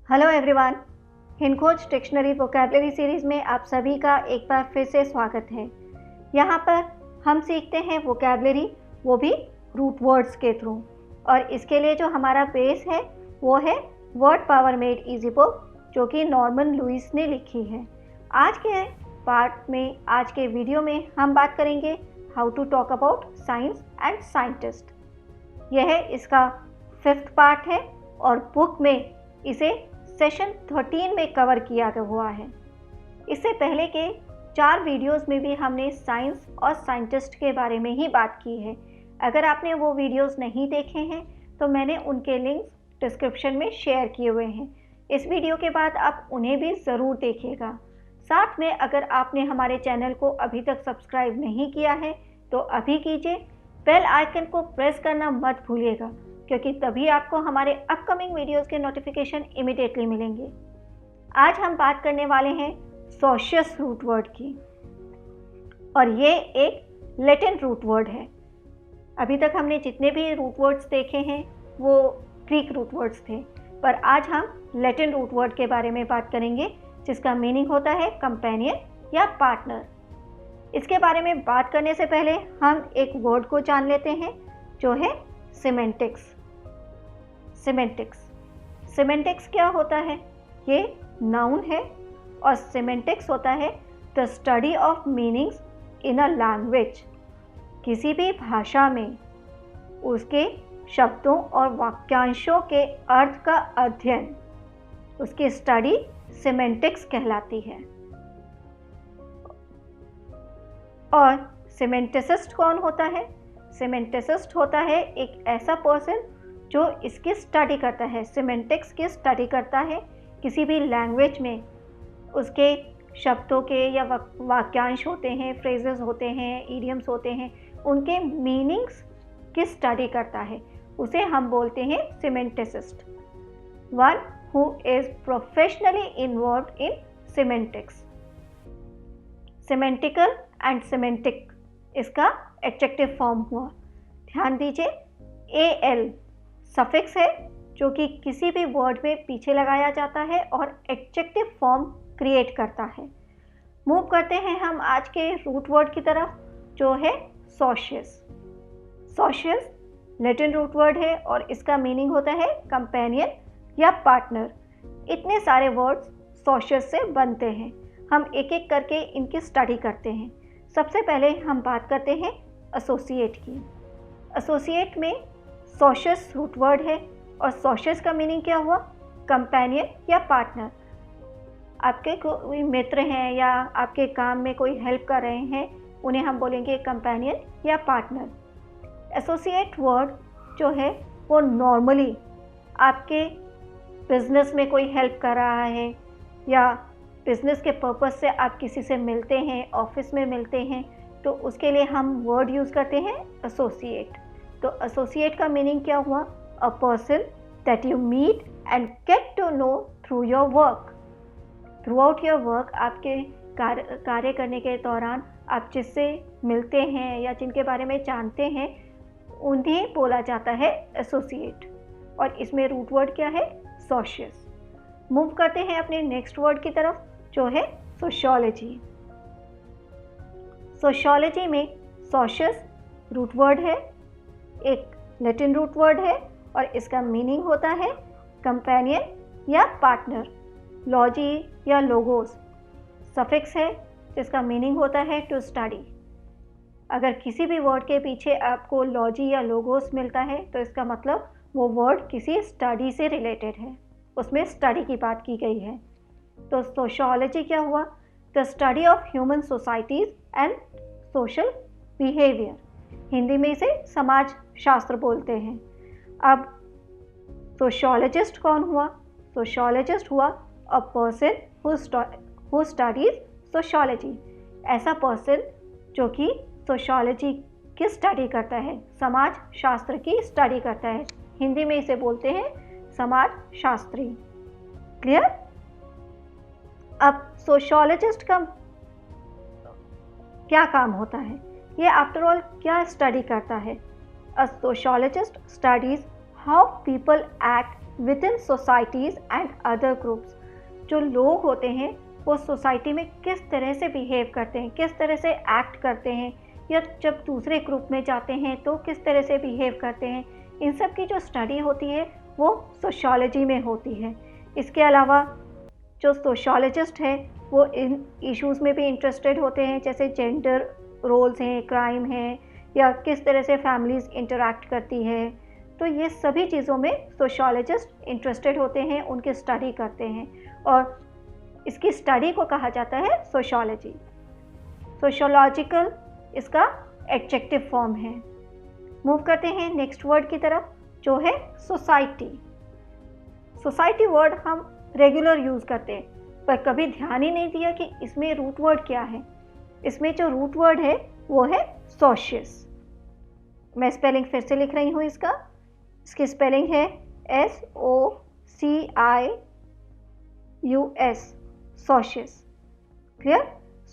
Hello everyone, Hindkhoj dictionary vocabulary series में आप सभी का एक बार फिर से स्वागत है। यहाँ पर हम सीखते हैं वोकैबुलरी, वो भी रूट वर्ड्स के थ्रू। और इसके लिए जो हमारा बेस है वो है word power made easy book, जो कि नॉर्मन लुइस ने लिखी है। आज के पार्ट में, आज के वीडियो में हम बात करेंगे how to talk about science and scientist. यह इसका 5th पार्ट है और बुक में इसे सेशन 13 में कवर किया हुआ है। इससे पहले के 4 वीडियोस में भी हमने साइंस और साइंटिस्ट के बारे में ही बात की है। अगर आपने वो वीडियोस नहीं देखे हैं तो मैंने उनके लिंक्स डिस्क्रिप्शन में शेयर किए हुए हैं। इस वीडियो के बाद आप उन्हें भी ज़रूर देखिएगा। साथ में अगर आपने हमारे चैनल को अभी तक सब्सक्राइब नहीं किया है तो अभी कीजिए। बेल आइकन को प्रेस करना मत भूलिएगा, क्योंकि तभी आपको हमारे अपकमिंग वीडियोस के नोटिफिकेशन इमीडिएटली मिलेंगे। आज हम बात करने वाले हैं सॉशियस रूट वर्ड की, और ये एक लैटिन रूट वर्ड है। अभी तक हमने जितने भी रूट वर्ड्स देखे हैं वो ग्रीक रूट वर्ड्स थे, पर आज हम लैटिन रूट वर्ड के बारे में बात करेंगे, जिसका मीनिंग होता है कंपेनियन या पार्टनर। इसके बारे में बात करने से पहले हम एक वर्ड को जान लेते हैं, जो है सिमेंटिक्स। सिमेंटिक्स क्या होता है? ये नाउन है और सिमेंटिक्स होता है the study of meanings in a language. किसी भी भाषा में उसके शब्दों और वाक्यांशों के अर्थ का अध्ययन, उसकी स्टडी सिमेंटिक्स कहलाती है। और सिमेंटिसिस्ट कौन होता है? सिमेंटिसिस्ट होता है एक ऐसा पर्सन जो इसकी स्टडी करता है, सिमेंटिक्स की स्टडी करता है। किसी भी लैंग्वेज में उसके शब्दों के या वाक्यांश होते हैं, फ्रेजेस होते हैं, इडियम्स होते हैं, उनके मीनिंग्स की स्टडी करता है, उसे हम बोलते हैं semanticist. One who is professionally involved in semantics. Semantical and semantic इसका एडजेक्टिव फॉर्म हुआ। ध्यान दीजिए, AL सफिक्स है जो कि किसी भी वर्ड में पीछे लगाया जाता है और एडजेक्टिव फॉर्म क्रिएट करता है। मूव करते हैं हम आज के रूट वर्ड की तरफ, जो है सॉशियस। सॉशियस लैटिन रूट वर्ड है और इसका मीनिंग होता है कंपेनियन या पार्टनर। इतने सारे वर्ड्स सॉशियस से बनते हैं, हम एक एक करके इनकी स्टडी करते हैं। सबसे पहले हम बात करते हैं एसोसिएट की। एसोसिएट में सॉशियस रूट वर्ड है और सॉशियस का मीनिंग क्या हुआ? कंपेनियन या पार्टनर। आपके कोई मित्र हैं या आपके काम में कोई हेल्प कर रहे हैं, उन्हें हम बोलेंगे कंपेनियन या पार्टनर। एसोसिएट वर्ड जो है वो नॉर्मली आपके बिजनेस में कोई हेल्प कर रहा है या बिजनेस के पर्पस से आप किसी से मिलते हैं, ऑफिस में मिलते हैं, तो उसके लिए हम वर्ड यूज़ करते हैं एसोसिएट। तो एसोसिएट का मीनिंग क्या हुआ? A person that you meet and get to know through your work. Throughout your work, आपके कार्य करने के दौरान आप जिससे मिलते हैं या जिनके बारे में जानते हैं, उन्हें बोला जाता है एसोसिएट। और इसमें रूट वर्ड क्या है? सॉशियस। मूव करते हैं अपने नेक्स्ट वर्ड की तरफ, जो है सोशियोलॉजी। सोशियोलॉजी में सॉशियस रूट वर्ड है, एक लैटिन रूट वर्ड है और इसका मीनिंग होता है कंपेनियन या पार्टनर। लॉजी या लोगोस सफिक्स है जिसका मीनिंग होता है टू स्टडी। अगर किसी भी वर्ड के पीछे आपको लॉजी या लोगोस मिलता है तो इसका मतलब वो वर्ड किसी स्टडी से रिलेटेड है, उसमें स्टडी की बात की गई है। तो सोशियोलॉजी क्या हुआ? The study of human societies and social behaviour. Hindi में इसे समाज शास्त्र बोलते हैं। अब सोशियोलॉजिस्ट कौन हुआ? सोशियोलॉजिस्ट हुआ a person who studies sociology. ऐसा पर्सन जो कि सोशियोलॉजी की स्टडी करता है, समाज शास्त्र की स्टडी करता है। हिंदी में इसे बोलते हैं समाज शास्त्री। क्लियर? अब सोशियोलॉजिस्ट का क्या काम होता है? ये आफ्टर ऑल क्या स्टडी करता है? A sociologist studies how people act within societies and other groups. जो लोग होते हैं वो सोसाइटी में किस तरह से बिहेव करते हैं, किस तरह से एक्ट करते हैं, या जब दूसरे ग्रुप में जाते हैं तो किस तरह से बिहेव करते हैं, इन सब की जो स्टडी होती है वो सोशियोलॉजी में होती है। इसके अलावा जो सोशियोलॉजिस्ट है वो इन इश्यूज़ में भी इंटरेस्टेड होते हैं, जैसे जेंडर रोल्स हैं, क्राइम है, या किस तरह से फैमिलीज़ इंटरैक्ट करती है। तो ये सभी चीज़ों में सोशियोलॉजिस्ट इंटरेस्टेड होते हैं, उनकी स्टडी करते हैं, और इसकी स्टडी को कहा जाता है सोशियोलॉजी। सोशियोलॉजिकल इसका एडजेक्टिव फॉर्म है। मूव करते हैं नेक्स्ट वर्ड की तरफ, जो है सोसाइटी। सोसाइटी वर्ड हम रेगुलर यूज़ करते हैं, पर कभी ध्यान ही नहीं दिया कि इसमें रूट वर्ड क्या है। इसमें जो रूट वर्ड है वो है सोशियस। मैं स्पेलिंग फिर से लिख रही हूँ इसकी स्पेलिंग है SOCIUS, सोशियस। क्लियर?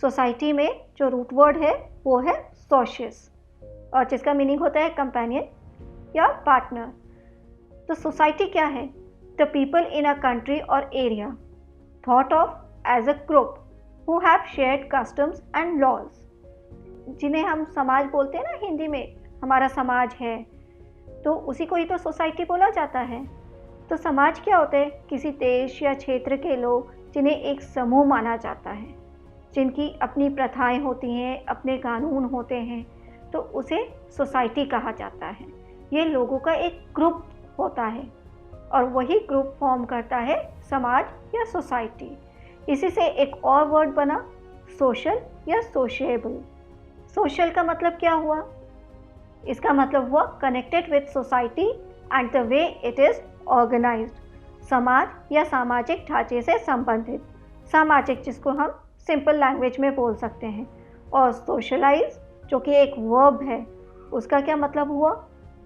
सोसाइटी में जो रूट वर्ड है वो है सोशियस, और जिसका मीनिंग होता है कंपेनियन या पार्टनर। तो सोसाइटी क्या है? The people in a country और area thought of as a group who have shared customs and laws, जिन्हें हम समाज बोलते हैं ना हिंदी में, हमारा समाज है, तो उसी को ही तो सोसाइटी बोला जाता है। तो समाज क्या होता है? किसी देश या क्षेत्र के लोग जिन्हें एक समूह माना जाता है, जिनकी अपनी प्रथाएं होती हैं, अपने कानून होते हैं, तो उसे सोसाइटी कहा जाता है। ये लोगों का एक ग्रुप होता है, और वही ग्रुप फॉर्म करता है समाज या सोसाइटी। इसी से एक और वर्ड बना सोशल या सोशिएबल। सोशल का मतलब क्या हुआ? इसका मतलब हुआ connected with society and the way it is organised, समाज या सामाजिक ढांचे से संबंधित, सामाजिक जिसको हम सिंपल लैंग्वेज में बोल सकते हैं। और सोशलाइज जो कि एक वर्ब है, उसका क्या मतलब हुआ?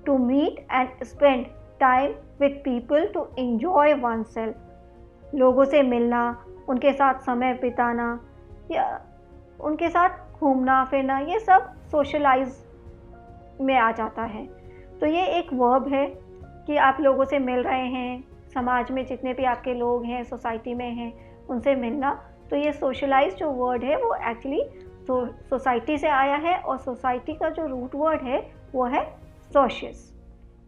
To meet and spend time with people to enjoy oneself, लोगों से मिलना, उनके साथ समय बिताना या उनके साथ घूमना फिरना, ये सब सोशलाइज में आ जाता है। तो ये एक वर्ब है कि आप लोगों से मिल रहे हैं, समाज में जितने भी आपके लोग हैं, सोसाइटी में हैं, उनसे मिलना। तो ये सोशलाइज जो वर्ड है वो एक्चुअली सोसाइटी से आया है, और सोसाइटी का जो रूट वर्ड है वो है सोशियस।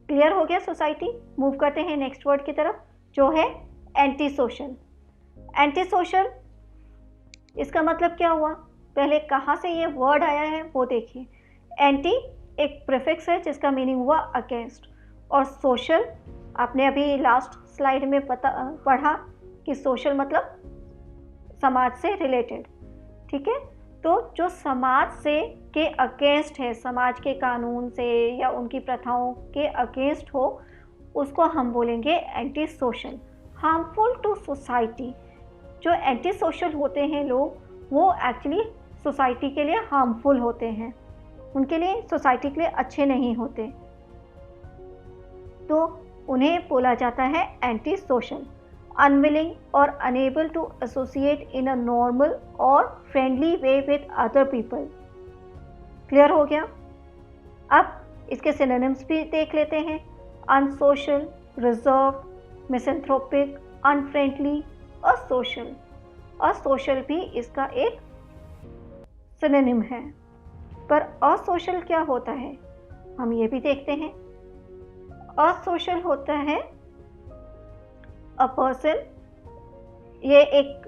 क्लियर हो गया सोसाइटी? मूव करते हैं नेक्स्ट वर्ड की तरफ, जो है एंटी सोशल। एंटी सोशल इसका मतलब क्या हुआ? पहले कहाँ से ये वर्ड आया है वो देखिए। एंटी एक प्रीफिक्स है जिसका मीनिंग हुआ अगेंस्ट, और सोशल आपने अभी लास्ट स्लाइड में पढ़ा कि सोशल मतलब समाज से रिलेटेड। ठीक है, तो जो समाज से के अगेंस्ट है, समाज के कानून से या उनकी प्रथाओं के अगेंस्ट हो, उसको हम बोलेंगे anti social. Harmful to society, जो एंटी सोशल होते हैं लोग, वो एक्चुअली सोसाइटी के लिए हार्मफुल होते हैं, उनके लिए सोसाइटी के लिए अच्छे नहीं होते, तो उन्हें बोला जाता है एंटी सोशल। अनविलिंग और unable to associate in a normal और friendly way with other people. Clear हो गया? अब इसके सिनोनिम्स भी देख लेते हैं। Unsocial, reserve, misanthropic, unfriendly, asocial. Asocial भी इसका एक सिनोनिम है। पर असोशल क्या होता है, हम ये भी देखते हैं। असोशल होता है अ पर्सन, ये एक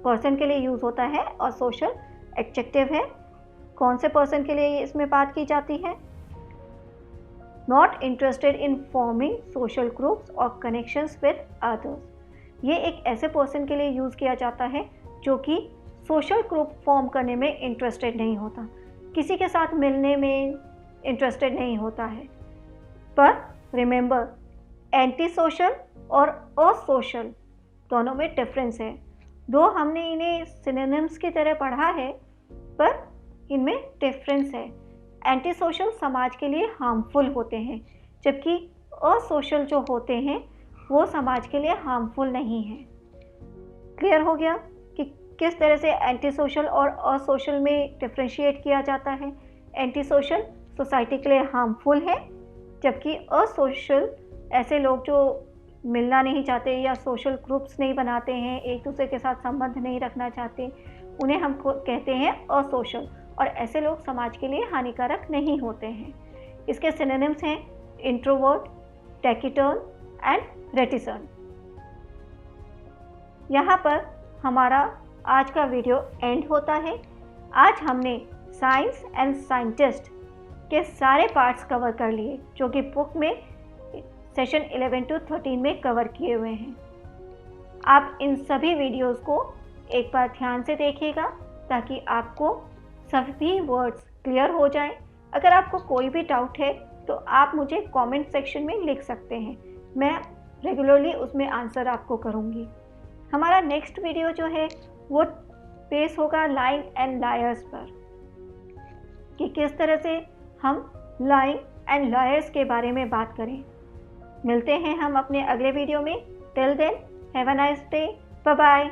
पर्सन के लिए यूज़ होता है, और सोशल एडजेक्टिव है। कौन से पर्सन के लिए इसमें बात की जाती है? Not interested in forming social groups और कनेक्शंस विद अदर्स। ये एक ऐसे पर्सन के लिए यूज़ किया जाता है जो कि सोशल ग्रुप फॉर्म करने में इंटरेस्टेड नहीं होता, किसी के साथ मिलने में इंटरेस्टेड नहीं होता है। पर रिमेंबर, एंटी सोशल और असोशल दोनों में डिफरेंस है। दो हमने इन्हें सिनोनिम्स की तरह पढ़ा है, पर इनमें डिफरेंस है। एंटी सोशल समाज के लिए हार्मफुल होते हैं, जबकि असोशल जो होते हैं वो समाज के लिए हार्मफुल नहीं है। क्लियर हो गया कि किस तरह से एंटी सोशल और असोशल में डिफ्रेंशिएट किया जाता है? एंटी सोशल सोसाइटी के लिए हार्मफुल है, जबकि असोशल ऐसे लोग जो मिलना नहीं चाहते या सोशल ग्रुप्स नहीं बनाते हैं, एक दूसरे के साथ संबंध नहीं रखना चाहते, उन्हें हम कहते हैं असोशल, और ऐसे लोग समाज के लिए हानिकारक नहीं होते हैं। इसके सिनोनिम्स हैं इंट्रोवर्ट, टैकिटर्न एंड रेटिसेंट। यहाँ पर हमारा आज का वीडियो एंड होता है। आज हमने साइंस एंड साइंटिस्ट के सारे पार्ट्स कवर कर लिए जो कि बुक में सेशन 11 to 13 में कवर किए हुए हैं। आप इन सभी वीडियोस को एक बार ध्यान से देखिएगा ताकि आपको सभी वर्ड्स क्लियर हो जाएं। अगर आपको कोई भी डाउट है तो आप मुझे कमेंट सेक्शन में लिख सकते हैं, मैं रेगुलरली उसमें आंसर आपको करूँगी। हमारा नेक्स्ट वीडियो जो है वो बेस होगा लाइंग एंड लायर्स पर, कि किस तरह से हम लाइंग एंड लायर्स के बारे में बात करें। मिलते हैं हम अपने अगले वीडियो में। Till then have a nice day, bye bye.